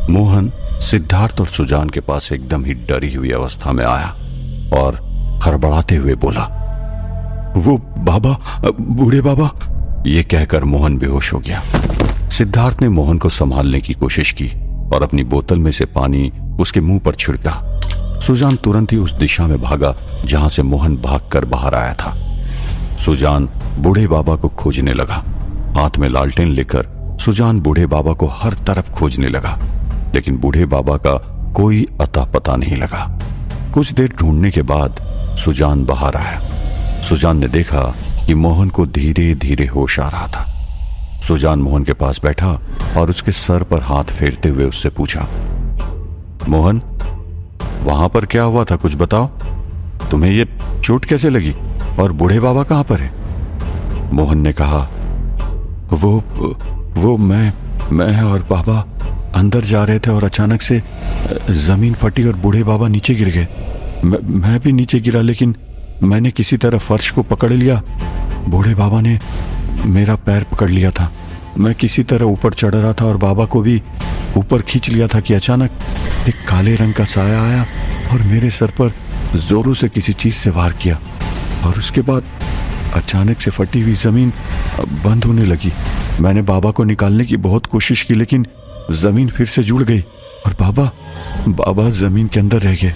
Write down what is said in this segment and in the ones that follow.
मोहन सिद्धार्थ और सुजान के पास एकदम ही डरी हुई अवस्था में आया और खड़बड़ाते हुए बोला, वो बाबा, बूढ़े बाबा। ये कहकर मोहन बेहोश हो गया। सिद्धार्थ ने मोहन को संभालने की कोशिश की और अपनी बोतल में से पानी उसके मुंह पर छिड़का। सुजान तुरंत ही उस दिशा में भागा जहां से मोहन भागकर बाहर आया था। सुजान बूढ़े बाबा को खोजने लगा। हाथ में लालटेन लेकर सुजान बूढ़े बाबा को हर तरफ खोजने लगा, लेकिन बूढ़े बाबा का कोई अता पता नहीं लगा। कुछ देर ढूंढने के बाद सुजान बाहर आया। सुजान ने देखा कि मोहन को धीरे धीरे होश आ रहा था। सुजान मोहन के पास बैठा और उसके सर पर हाथ फेरते हुए उससे पूछा, मोहन, वहां पर क्या हुआ था, कुछ बताओ। तुम्हें ये चोट कैसे लगी और बूढ़े बाबा कहां पर है? मोहन ने कहा, वो मैं और बाबा अंदर जा रहे थे और अचानक से जमीन फटी और बूढ़े बाबा नीचे गिर गए। मैं भी नीचे गिरा, लेकिन मैंने किसी तरह फर्श को पकड़ लिया। बूढ़े बाबा ने मेरा पैर पकड़ लिया था। मैं किसी तरह ऊपर चढ़ रहा था और बाबा को भी ऊपर खींच लिया था कि अचानक एक काले रंग का साया आया और मेरे सर पर जोरों से किसी चीज से वार किया और उसके बाद अचानक से फटी हुई जमीन बंद होने लगी। मैंने बाबा को निकालने की बहुत कोशिश की, लेकिन जमीन फिर से जुड़ गई और बाबा जमीन के अंदर रह गए।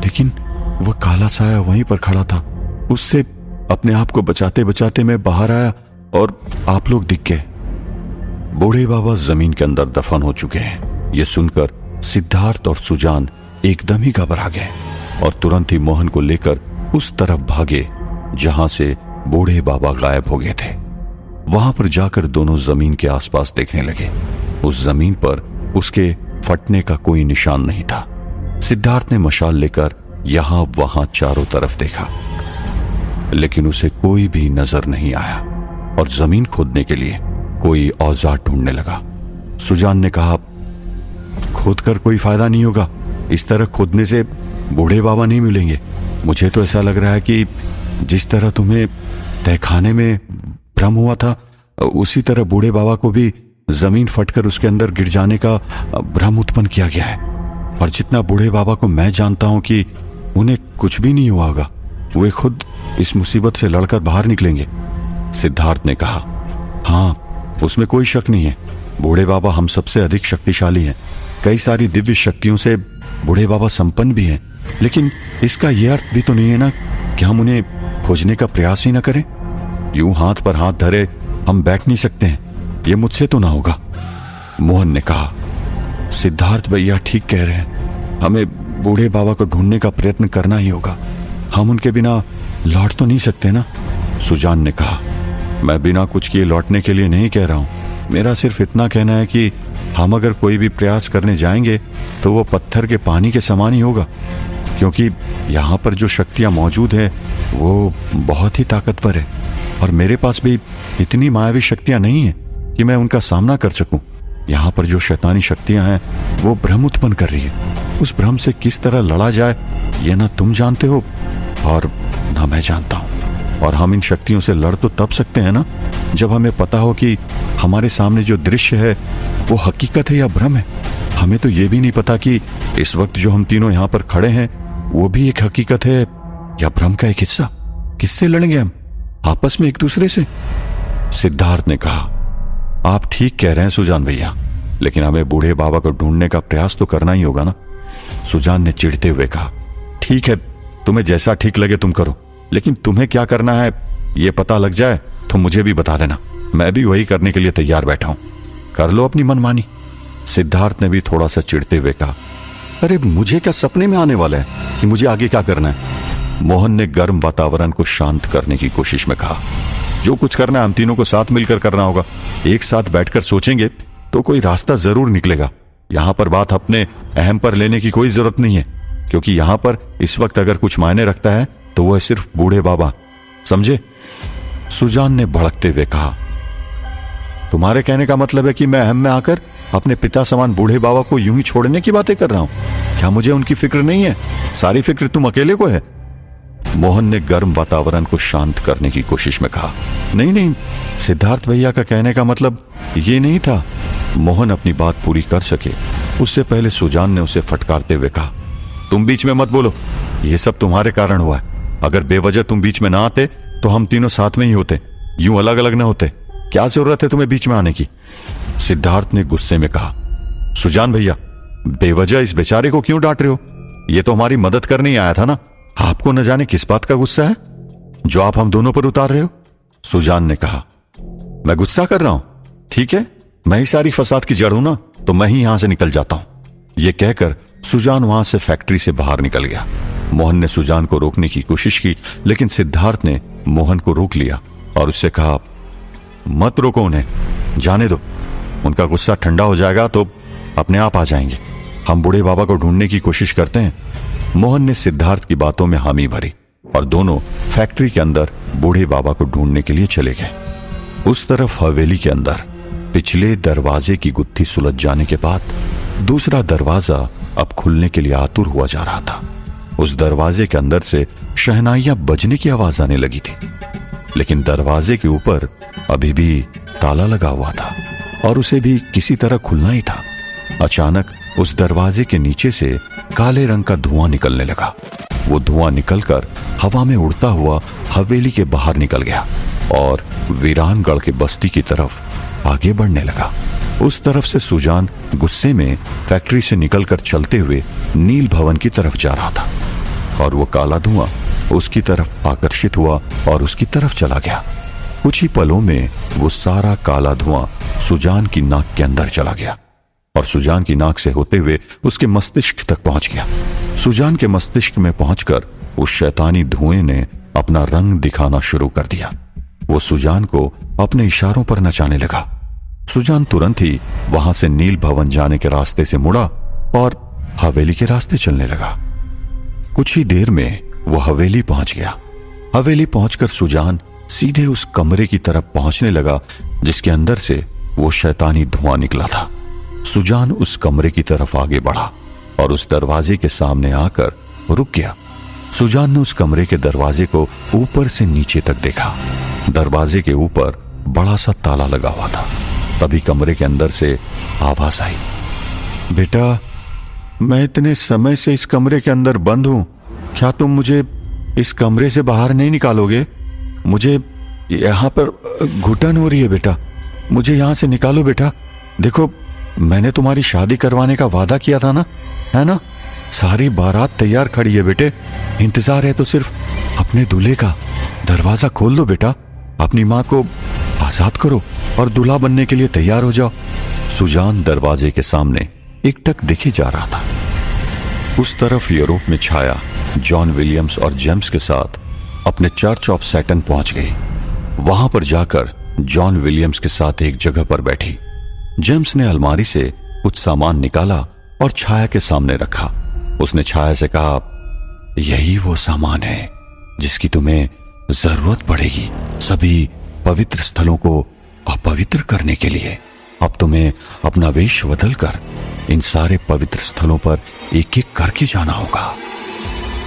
लेकिन वह काला साया वहीं पर खड़ा था। उससे अपने आप को बचाते बचाते मैं बाहर आया और आप लोग दिख गए। बूढ़े बाबा जमीन के अंदर दफन हो चुके हैं। यह सुनकर सिद्धार्थ और सुजान एकदम ही घबरा गए और तुरंत ही मोहन को लेकर उस तरफ भागे जहां से बूढ़े बाबा गायब हो गए थे। वहां पर जाकर दोनों जमीन के आसपास देखने लगे। उस जमीन पर उसके फटने का कोई निशान नहीं था। सिद्धार्थ ने मशाल लेकर यहां वहां चारों तरफ देखा, लेकिन उसे कोई भी नजर नहीं आया और जमीन खोदने के लिए कोई औजार ढूंढने लगा। सुजान ने कहा, खोदकर कोई फायदा नहीं होगा। इस तरह खोदने से बूढ़े बाबा नहीं मिलेंगे। मुझे तो ऐसा लग रहा है कि जिस तरह तुम्हें तहखाने में भ्रम हुआ था, उसी तरह बूढ़े बाबा को भी जमीन फटकर उसके अंदर गिर जाने का भ्रम उत्पन्न किया गया है। और जितना बूढ़े बाबा को मैं जानता हूं कि उन्हें कुछ भी नहीं हुआ होगा, वे खुद इस मुसीबत से लड़कर बाहर निकलेंगे। सिद्धार्थ ने कहा, हाँ, उसमें कोई शक नहीं है। बूढ़े बाबा हम सबसे अधिक शक्तिशाली हैं। कई सारी दिव्य शक्तियों से बूढ़े बाबा संपन्न भी हैं, लेकिन इसका यह अर्थ भी तो नहीं है ना कि हम उन्हें खोजने का प्रयास ही ना करें। यूं हाथ पर हाथ धरे हम बैठ नहीं सकते हैं। यह मुझसे तो ना होगा। मोहन ने कहा, सिद्धार्थ भैया ठीक कह रहे हैं। हमें बूढ़े बाबा को ढूंढने का प्रयत्न करना ही होगा। हम उनके बिना लौट तो नहीं सकते ना। सुजान ने कहा, मैं बिना कुछ किए लौटने के लिए नहीं कह रहा हूं। मेरा सिर्फ इतना कहना है कि हम अगर कोई भी प्रयास करने जाएंगे तो वो पत्थर के पानी के समान ही होगा, क्योंकि यहाँ पर जो शक्तियाँ मौजूद है वो बहुत ही ताकतवर है और मेरे पास भी इतनी मायावी शक्तियाँ नहीं है कि मैं उनका सामना कर सकूं। यहाँ पर जो शैतानी शक्तियाँ हैं वो भ्रम उत्पन्न कर रही है। उस भ्रम से किस तरह लड़ा जाए ये ना तुम जानते हो और ना मैं जानता हूँ। और हम इन शक्तियों से लड़ तो तब सकते हैं ना जब हमें पता हो कि हमारे सामने जो दृश्य है वो हकीकत है या भ्रम है। हमें तो ये भी नहीं पता कि इस वक्त जो हम तीनों यहाँ पर खड़े हैं वो भी एक हकीकत है या भ्रम का एक हिस्सा। किससे लड़ेंगे हम? आपस में एक दूसरे से। सिद्धार्थ ने कहा, आप ठीक कह रहे हैं सुजान भैया, लेकिन हमें बूढ़े बाबा को ढूंढने का प्रयास तो करना ही होगा ना। सुजान ने चिढ़ते हुए कहा, ठीक है, तुम्हें जैसा ठीक लगे तुम करो, लेकिन तुम्हें क्या करना है ये पता लग जाए तो मुझे भी बता देना। मैं भी वही करने के लिए तैयार बैठा हूं। कर लो अपनी मनमानी। सिद्धार्थ ने भी थोड़ा सा चिढ़ते हुए कहा, अरे मुझे क्या सपने में आने वाला है कि मुझे आगे क्या करना है। मोहन ने गर्म वातावरण को शांत करने की कोशिश में कहा, जो कुछ करना है हम तीनों को साथ मिलकर करना होगा। एक साथ बैठकर सोचेंगे तो कोई रास्ता जरूर निकलेगा। यहां पर बात अपने अहम पर लेने की कोई जरूरत नहीं है, क्योंकि यहां पर इस वक्त अगर कुछ मायने रखता है तो वह सिर्फ बूढ़े बाबा, समझे। सुजान ने भड़कते हुए कहा, तुम्हारे कहने का मतलब है कि मैं अहम में आकर अपने पिता समान बूढ़े बाबा को यूं ही छोड़ने की बातें कर रहा हूं? क्या मुझे उनकी फिक्र नहीं है? सारी फिक्र तुम अकेले को है। मोहन ने गर्म वातावरण को शांत करने की कोशिश में कहा, नहीं नहीं, सिद्धार्थ भैया का कहने का मतलब ये नहीं था। मोहन अपनी बात पूरी कर सके उससे पहले सुजान ने उसे फटकारते हुए कहा, तुम बीच में मत बोलो, ये सब तुम्हारे कारण हुआ है। अगर बेवजह तुम बीच में ना आते तो हम तीनों साथ में ही होते, यूं अलग अलग ना होते। क्या जरूरत है तुम्हें बीच में आने की? सिद्धार्थ ने गुस्से में कहा, सुजान भैया, बेवजह इस बेचारे को क्यों डांट रहे हो? ये तो हमारी मदद करने ही आया था ना। आपको न जाने किस बात का गुस्सा है जो आप हम दोनों पर उतार रहे हो? सुजान ने कहा, मैं गुस्सा कर रहा हूं? ठीक है, मैं ही सारी फसाद की जड़ हूं ना, तो मैं ही यहां से निकल जाता हूं। यह कहकर सुजान वहां से फैक्ट्री से बाहर निकल गया। मोहन ने सुजान को रोकने की कोशिश की, लेकिन सिद्धार्थ ने मोहन को रोक लिया और उससे कहा, मत रोको उन्हें, जाने दो। उनका गुस्सा ठंडा हो जाएगा तो अपने आप आ जाएंगे। हम बूढ़े बाबा को ढूंढने की कोशिश करते हैं। मोहन ने सिद्धार्थ की बातों में हामी भरी और दोनों फैक्ट्री के अंदर बूढ़े बाबा को ढूंढने के लिए चले गए। उस तरफ हवेली के अंदर पिछले दरवाजे की गुत्थी सुलझ जाने के बाद दूसरा दरवाजा अब खुलने के लिए आतुर हुआ जा रहा था। उस दरवाजे के अंदर से शहनाइयां बजने की आवाज आने लगी थी, लेकिन दरवाजे के ऊपर अभी भी ताला लगा हुआ था और उसे भी किसी तरह खुलना ही था। अचानक उस दरवाजे के नीचे से काले रंग का धुआं निकलने लगा। वो धुआं निकलकर हवा में उड़ता हुआ हवेली के बाहर निकल गया और वीरानगढ़ के बस्ती की तरफ आगे बढ़ने लगा। उस तरफ से सुजान गुस्से में फैक्ट्री से निकलकर चलते हुए नील भवन की तरफ जा रहा था और वो काला धुआं उसकी तरफ आकर्षित हुआ और उसकी तरफ चला गया। कुछ ही पलों में वो सारा काला धुआं सुजान की नाक के अंदर चला गया और सुजान की नाक से होते हुए उसके मस्तिष्क तक पहुंच गया। सुजान के मस्तिष्क में पहुंचकर उस शैतानी धुएं ने अपना रंग दिखाना शुरू कर दिया। वो सुजान को अपने इशारों पर नचाने लगा। सुजान तुरंत ही वहां से नील भवन जाने के रास्ते से मुड़ा और हवेली के रास्ते चलने लगा। कुछ ही देर में वो हवेली पहुंच गया। हवेली पहुंचकर सुजान सीधे उस कमरे की तरफ पहुंचने लगा जिसके अंदर से वो शैतानी धुआं निकला था। सुजान उस कमरे की तरफ आगे बढ़ा और उस दरवाजे के सामने आकर रुक गया। सुजान ने उस कमरे के दरवाजे को ऊपर से नीचे तक देखा। दरवाजे के ऊपर बड़ा सा ताला लगा हुआ था। तभी कमरे के अंदर से आवाज आई, बेटा, मैं इतने समय से इस कमरे के अंदर बंद हूं, क्या तुम मुझे इस कमरे से बाहर नहीं निकालोगे? मुझे यहां पर घुटन हो रही है बेटा, मुझे यहां से निकालो बेटा। देखो, मैंने तुम्हारी शादी करवाने का वादा किया था ना, है ना? सारी बारात तैयार खड़ी है बेटे, इंतजार है तो सिर्फ अपने दूल्हे का। दरवाजा खोल दो बेटा, अपनी मां को आजाद करो और दूल्हा बनने के लिए तैयार हो जाओ। सुजान दरवाजे के सामने एकटक दिखे जा रहा था। उस तरफ यूरोप में छाया जॉन विलियम्स और जेम्स के साथ अपने चर्च ऑफ सैटन पहुंच गई। वहां पर जाकर जॉन विलियम्स के साथ एक जगह पर बैठी। जेम्स ने अलमारी से कुछ सामान निकाला और छाया के सामने रखा। उसने छाया से कहा, यही वो सामान है जिसकी तुम्हें जरूरत पड़ेगी सभी पवित्र स्थलों को अपवित्र करने के लिए। अब तुम्हें अपना वेश बदलकर इन सारे पवित्र स्थलों पर एक एक करके जाना होगा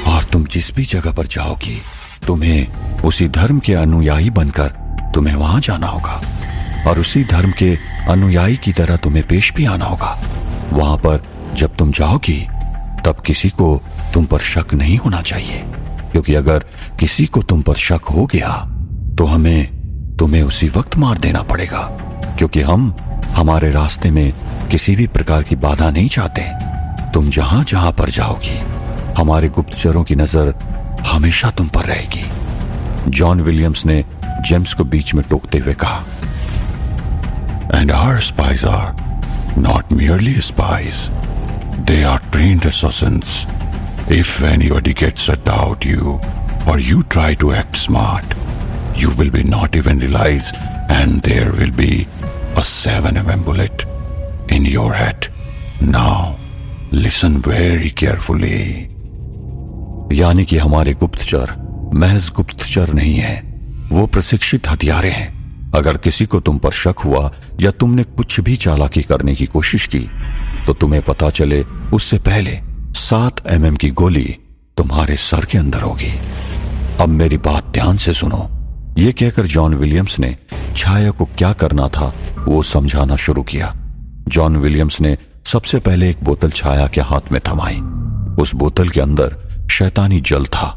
और तुम जिस भी जगह पर जाओगी तुम्हें उसी धर्म के अनुयायी बनकर तुम्हें वहां जाना होगा और उसी धर्म के अनुयायी की तरह तुम्हें पेश भी आना होगा। वहां पर जब तुम जाओगी तब किसी को तुम पर शक नहीं होना चाहिए, क्योंकि अगर किसी को तुम पर शक हो गया तो हमें तुम्हें उसी वक्त मार देना पड़ेगा, क्योंकि हम हमारे रास्ते में किसी भी प्रकार की बाधा नहीं चाहते। तुम जहां जहां पर जाओगी हमारे गुप्तचरों की नजर हमेशा तुम पर रहेगी। जॉन विलियम्स ने जेम्स को बीच में टोकते हुए कहा, And our spies are not merely spies. They are trained assassins. If anybody gets a doubt you or you try to act smart, you will be not even realize and there will be a 7mm bullet in your head. Now, listen very carefully. यानी कि हमारे गुप्तचर महज गुप्तचर नहीं हैं, वो प्रशिक्षित हथियारे हैं। अगर किसी को तुम पर शक हुआ या तुमने कुछ भी चालाकी करने की कोशिश की तो तुम्हें पता चले उससे पहले 7mm की गोली तुम्हारे सर के अंदर होगी। अब मेरी बात ध्यान से सुनो। यह कहकर जॉन विलियम्स ने छाया को क्या करना था वो समझाना शुरू किया। जॉन विलियम्स ने सबसे पहले एक बोतल छाया के हाथ में थमाई। उस बोतल के अंदर शैतानी जल था।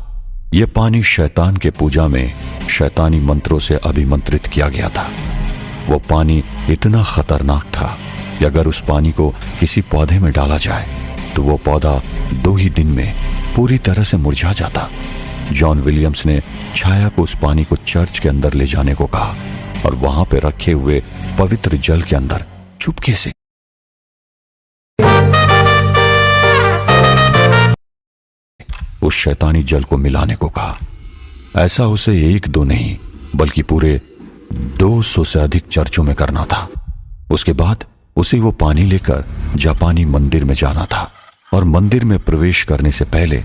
यह पानी शैतान के पूजा में शैतानी मंत्रों से अभिमंत्रित किया गया था। वो पानी इतना खतरनाक था कि अगर उस पानी को किसी पौधे में डाला जाए तो वो पौधा 2 ही दिन में पूरी तरह से मुरझा जाता। जॉन विलियम्स ने छाया को उस पानी को चर्च के अंदर ले जाने को कहा और वहां पे रखे हुए पवित्र जल के अंदर चुपके से उस शैतानी जल को मिलाने को कहा। ऐसा उसे 1-2 नहीं बल्कि पूरे 200 से अधिक चर्चों में करना था। उसके बाद उसे वो पानी लेकर जापानी मंदिर में जाना था और मंदिर में प्रवेश करने से पहले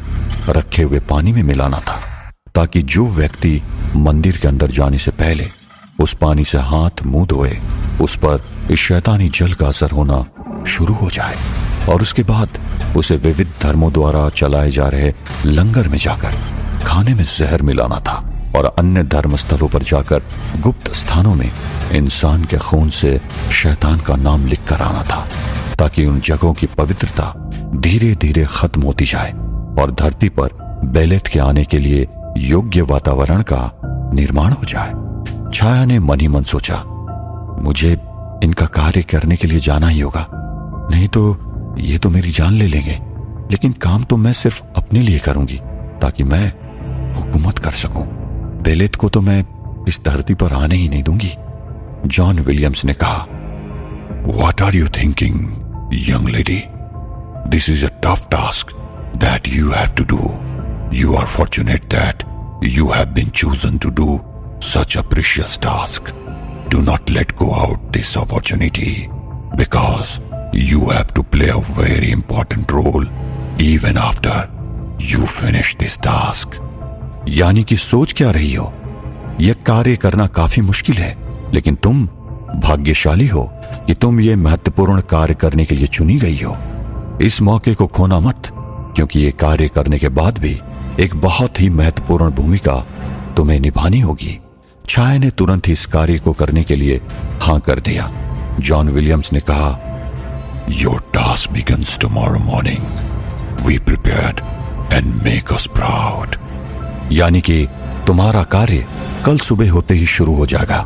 रखे हुए पानी में मिलाना था, ताकि जो व्यक्ति मंदिर के अंदर जाने से पहले उस पानी से हाथ मुंह धोए उस पर इस शैतानी जल का असर होना शुरू हो जाए। और उसके बाद उसे विविध धर्मों द्वारा चलाए जा रहे लंगर में जाकर खाने में जहर मिलाना था और अन्य धर्म स्थलों पर जाकर गुप्त स्थानों में इंसान के खून से शैतान का नाम लिख कर आना था, ताकि उन जगहों की पवित्रता धीरे धीरे खत्म होती जाए और धरती पर बेलेत के आने के लिए योग्य वातावरण का निर्माण हो जाए। छाया ने मन ही मन सोचा, मुझे इनका कार्य करने के लिए जाना ही होगा, नहीं तो ये तो मेरी जान ले लेंगे। लेकिन काम तो मैं सिर्फ अपने लिए करूंगी ताकि मैं हुकूमत कर सकूं। बेलेत को तो मैं इस धरती पर आने ही नहीं दूंगी। जॉन विलियम्स ने कहा, What are you thinking, young lady? This is a tough task that you have to do. You are fortunate that you have been chosen to do such a precious task. Do not let go out this opportunity because you have to play a very important role even after you finish this task. यानी कि सोच क्या रही हो, यह कार्य करना काफी मुश्किल है, लेकिन तुम भाग्यशाली हो कि तुम ये महत्वपूर्ण कार्य करने के लिए चुनी गई हो। इस मौके को खोना मत, क्योंकि ये कार्य करने के बाद भी एक बहुत ही महत्वपूर्ण भूमिका तुम्हें निभानी होगी। छाया ने तुरंत ही इस कार्य को करने के लिए हां कर दिया। जॉन विलियम्स ने कहा, Your task begins tomorrow morning. We prepared and make us proud. यानी कि तुम्हारा कार्य कल सुबह होते ही शुरू हो जाएगा।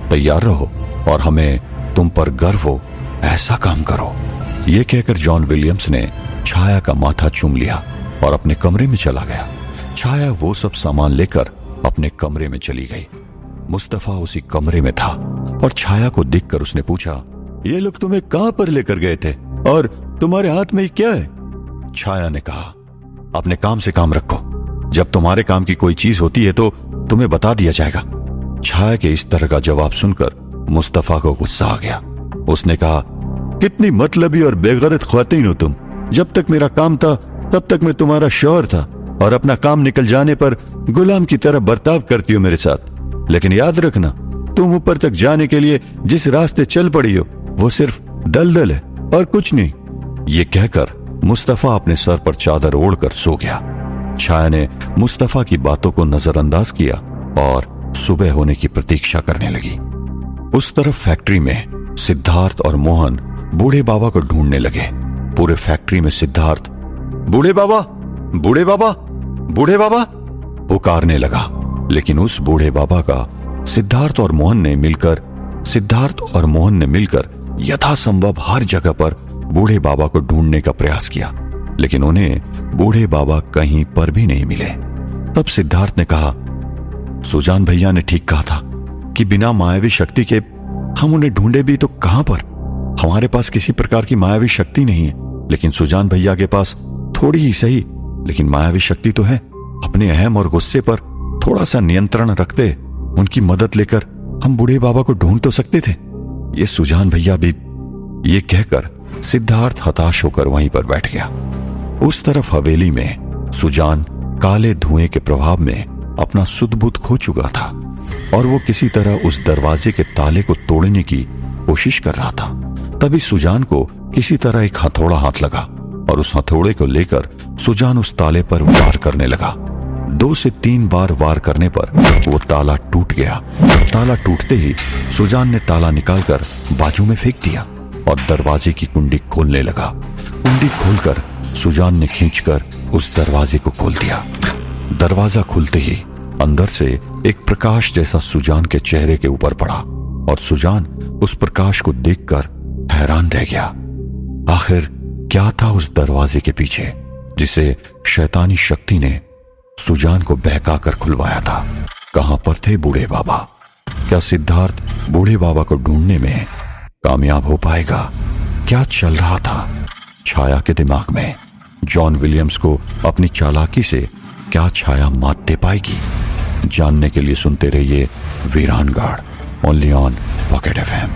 तैयार रहो और हमें तुम पर गर्व हो, ऐसा काम करो। यह कहकर जॉन विलियम्स ने छाया का माथा चूम लिया और अपने कमरे में चला गया। छाया वो सब सामान लेकर अपने कमरे में चली गई। मुस्तफा उसी कमरे में था और छाया को देखकर उसने पूछा, ये लोग तुम्हें कहां पर लेकर गए थे और तुम्हारे हाथ में क्या है? छाया ने कहा, अपने काम से काम रखो, जब तुम्हारे काम की कोई चीज होती है तो तुम्हें बता दिया जाएगा। छाया के इस तरह का जवाब सुनकर मुस्तफा को गुस्सा आ गया। उसने कहा, कितनी मतलबी और बेगैरत ख्वातीन हो तुम। जब तक मेरा काम था तब तक मैं तुम्हारा शौहर था और अपना काम निकल जाने पर गुलाम की तरह बर्ताव करती हो मेरे साथ। लेकिन याद रखना, तुम ऊपर तक जाने के लिए जिस रास्ते चल पड़ी हो वो सिर्फ दलदल है और कुछ नहीं। ये कहकर मुस्तफा अपने सर पर चादर ओढ़कर सो गया। छाया ने मुस्तफा की बातों को नजरअंदाज किया और सुबह होने की प्रतीक्षा करने लगी। उस तरफ फैक्ट्री में सिद्धार्थ और मोहन बूढ़े बाबा को ढूंढने लगे। पूरे फैक्ट्री में सिद्धार्थ बूढ़े बाबा, बूढ़े बाबा, बूढ़े बाबा पुकारने लगा, लेकिन उस बूढ़े बाबा का सिद्धार्थ और मोहन ने मिलकर यथासंभव हर जगह पर बूढ़े बाबा को ढूंढने का प्रयास किया, लेकिन उन्हें बूढ़े बाबा कहीं पर भी नहीं मिले। तब सिद्धार्थ ने कहा, सुजान भैया ने ठीक कहा था कि बिना मायावी शक्ति के हम उन्हें ढूंढे भी तो कहां पर। हमारे पास किसी प्रकार की मायावी शक्ति नहीं है, लेकिन सुजान भैया के पास थोड़ी ही सही लेकिन मायावी शक्ति तो है। अपने अहम और गुस्से पर थोड़ा सा नियंत्रण रखते उनकी मदद लेकर हम बूढ़े बाबा को ढूंढ तो सकते थे। ये सुजान भैया भी। ये कहकर सिद्धार्थ हताश होकर वहीं पर बैठ गया। उस तरफ हवेली में सुजान काले धुएं के प्रभाव में अपना सुध-बुध खो चुका था और वो किसी तरह उस दरवाजे के ताले को तोड़ने की कोशिश कर रहा था। तभी सुजान को किसी तरह एक हथौड़ा हाथ लगा और उस हथौड़े को लेकर सुजान उस ताले पर वार करने लगा। 2 से 3 बार वार करने पर वो ताला टूट गया। ताला टूटते ही सुजान ने ताला निकालकर बाजू में फेंक दिया और दरवाजे की कुंडी खोलने लगा। कुंडी खोलकर सुजान ने खींचकर उस दरवाजे को खोल दिया। दरवाजा खुलते ही अंदर से एक प्रकाश जैसा सुजान के चेहरे के ऊपर पड़ा और सुजान उस प्रकाश को देखकर हैरान रह गया। आखिर क्या था उस दरवाजे के पीछे जिसे शैतानी शक्ति ने सुजान को बहकाकर खुलवाया था? कहां पर थे बूढ़े बाबा? क्या सिद्धार्थ बूढ़े बाबा को ढूंढने में कामयाब हो पाएगा? क्या चल रहा था छाया के दिमाग में? जॉन विलियम्स को अपनी चालाकी से क्या छाया मात दे पाएगी? जानने के लिए सुनते रहिए वीरान guard, only on pocket FM।